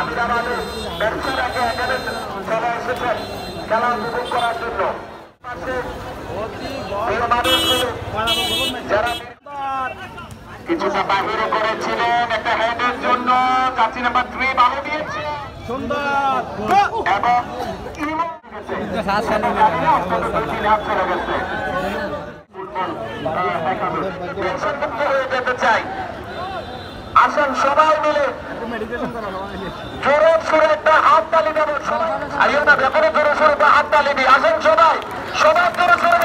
আমিরাবাদের ব্যবসাটাকে এখানে চলে এসেছেন খেলা উপভোগ করার জন্য। যারা কিছুটা বাহিরে করেছিলেন একটা হেডের জন্য, চাচি নাম্বার 3 ভালো দিয়েছে সুন্দর এবং যেতে চাই। আসেন সবাই মিলে জোরে সুরে একটা হাত তালি দেবো সবাই। আইও না ব্যাপারে জোরে সুরে একটা হাত তালি দিই। আসেন সবাই সবাই জোরে সুরে